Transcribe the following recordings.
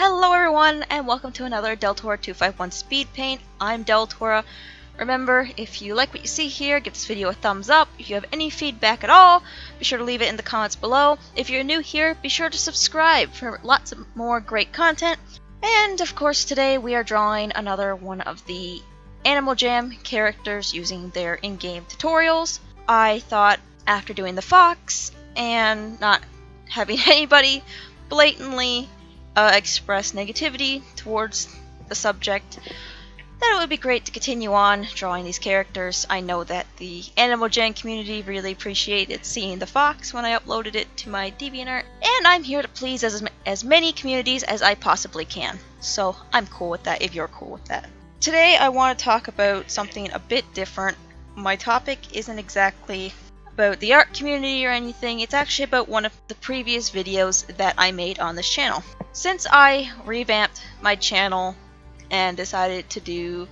Hello everyone, and welcome to another Deltora251 Speed Paint. I'm Deltora. Remember, if you like what you see here, give this video a thumbs up. If you have any feedback at all, be sure to leave it in the comments below. If you're new here, be sure to subscribe for lots of more great content. And of course today we are drawing another one of the Animal Jam characters using their in-game tutorials. I thought after doing the fox and not having anybody blatantly express negativity towards the subject, that it would be great to continue on drawing these characters. I know that the Animal Jam community really appreciated seeing the fox when I uploaded it to my DeviantArt, and I'm here to please as many communities as I possibly can. So I'm cool with that if you're cool with that. Today I want to talk about something a bit different. My topic isn't exactly about the art community or anything, it's actually about one of the previous videos that I made on this channel. Since I revamped my channel and decided to do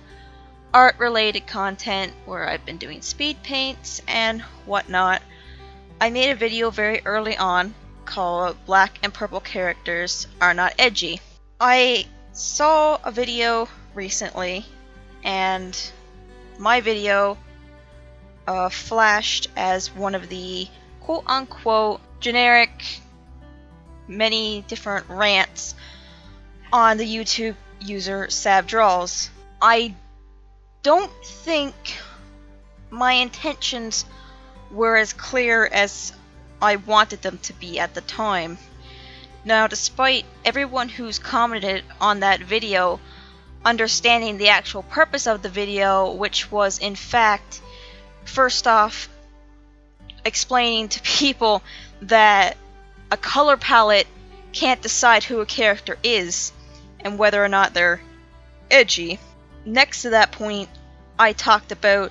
art related content where I've been doing speed paints and whatnot, I made a video very early on called Black and Purple Characters Are Not Edgy. I saw a video recently and my video flashed as one of the quote-unquote generic many different rants on the YouTube user SavDraws. I don't think my intentions were as clear as I wanted them to be at the time. Now, despite everyone who's commented on that video understanding the actual purpose of the video, which was in fact, first off, explaining to people that a color palette can't decide who a character is and whether or not they're edgy. Next to that point, I talked about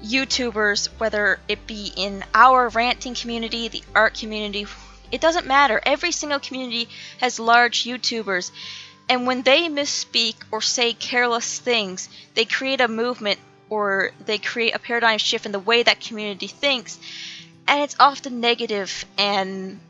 YouTubers, whether it be in our ranting community, the art community, it doesn't matter. Every single community has large YouTubers, and when they misspeak or say careless things, they create a movement or they create a paradigm shift in the way that community thinks, and it's often negative, and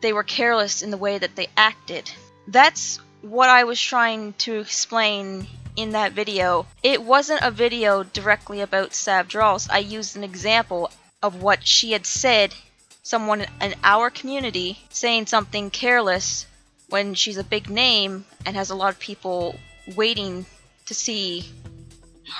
they were careless in the way that they acted. That's what I was trying to explain in that video. It wasn't a video directly about SavDraws. I used an example of what she had said, someone in our community saying something careless when she's a big name and has a lot of people waiting to see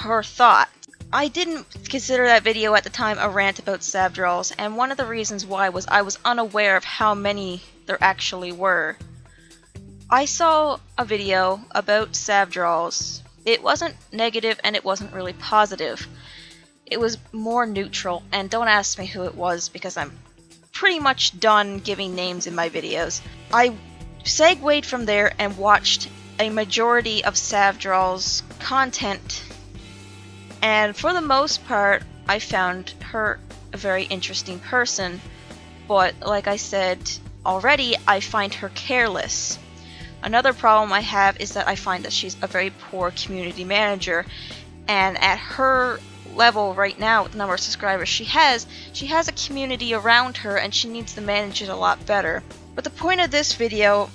her thought. I didn't consider that video at the time a rant about SavDraws, and one of the reasons why was I was unaware of how many there actually were. I saw a video about SavDraws. It wasn't negative and it wasn't really positive. It was more neutral, and don't ask me who it was because I'm pretty much done giving names in my videos. I segued from there and watched a majority of SavDraws content, and for the most part I found her a very interesting person, but like I said already, I find her careless. Another problem I have is that I find that she's a very poor community manager, and at her level right now with the number of subscribers she has a community around her and she needs to manage it a lot better. But the point of this video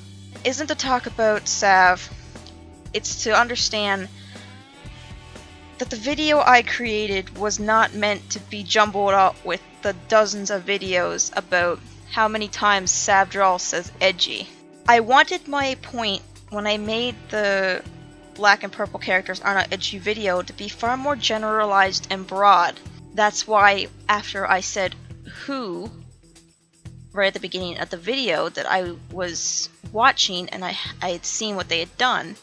isn't to talk about Sav, it's to understand that the video I created was not meant to be jumbled up with the dozens of videos about how many times SavDraws says edgy. I wanted my point when I made the Black and Purple Characters Are Not Edgy video to be far more generalized and broad. That's why after I said who right at the beginning of the video that I was watching and I had seen what they had done,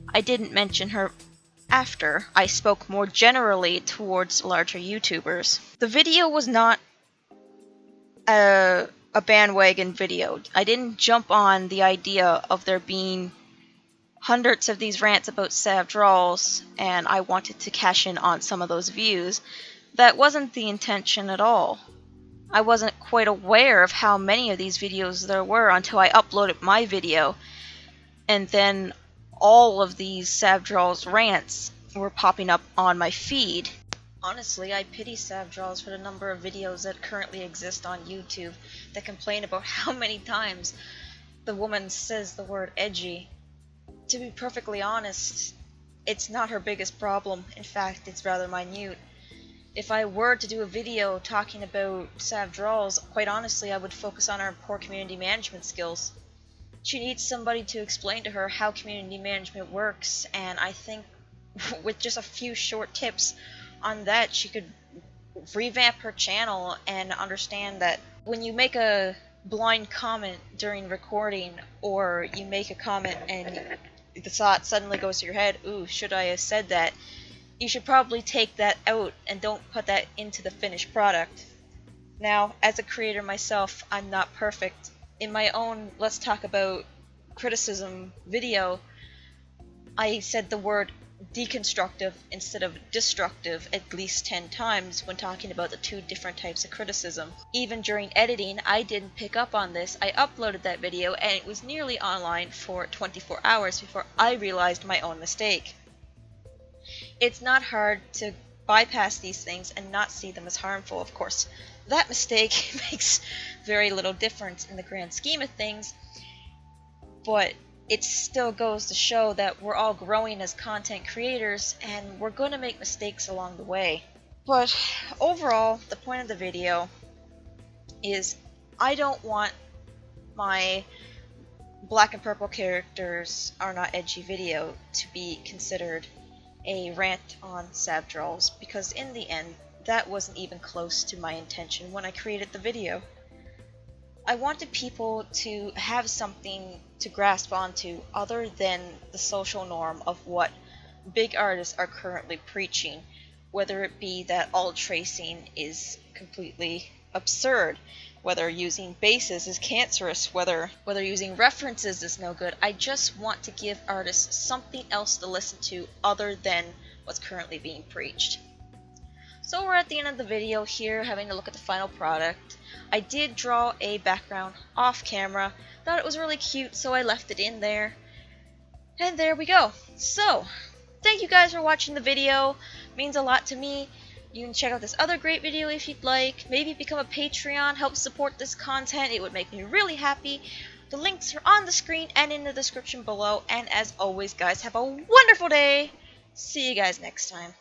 I didn't mention her after. I spoke more generally towards larger YouTubers. The video was not a bandwagon video. I didn't jump on the idea of there being hundreds of these rants about SavDraws and I wanted to cash in on some of those views. That wasn't the intention at all. I wasn't quite aware of how many of these videos there were until I uploaded my video, and then all of these SavDraws rants were popping up on my feed. Honestly, I pity SavDraws for the number of videos that currently exist on YouTube that complain about how many times the woman says the word edgy. To be perfectly honest, it's not her biggest problem. In fact, it's rather minute. If I were to do a video talking about SavDraws, quite honestly, I would focus on her poor community management skills. She needs somebody to explain to her how community management works, and I think with just a few short tips on that, she could revamp her channel and understand that when you make a blind comment during recording, or you make a comment and the thought suddenly goes to your head, ooh, should I have said that? You should probably take that out and don't put that into the finished product. Now, as a creator myself, I'm not perfect. In my own Let's Talk About Criticism video, I said the word deconstructive instead of destructive at least 10 times when talking about the two different types of criticism. Even during editing, I didn't pick up on this. I uploaded that video and it was nearly online for 24 hours before I realized my own mistake. It's not hard to bypass these things and not see them as harmful, of course. That mistake makes very little difference in the grand scheme of things, but it still goes to show that we're all growing as content creators and we're going to make mistakes along the way. But overall, the point of the video is I don't want my black and purple characters are not edgy video to be considered a rant on SavDraws, because in the end, that wasn't even close to my intention when I created the video. I wanted people to have something to grasp onto other than the social norm of what big artists are currently preaching, whether it be that alt tracing is completely absurd, whether using bases is cancerous, whether using references is no good. I just want to give artists something else to listen to other than what's currently being preached. So we're at the end of the video here, having a look at the final product. I did draw a background off camera, thought it was really cute, so I left it in there. And there we go. So, thank you guys for watching the video. It means a lot to me. You can check out this other great video if you'd like. Maybe become a Patreon, help support this content. It would make me really happy. The links are on the screen and in the description below. And as always, guys, have a wonderful day. See you guys next time.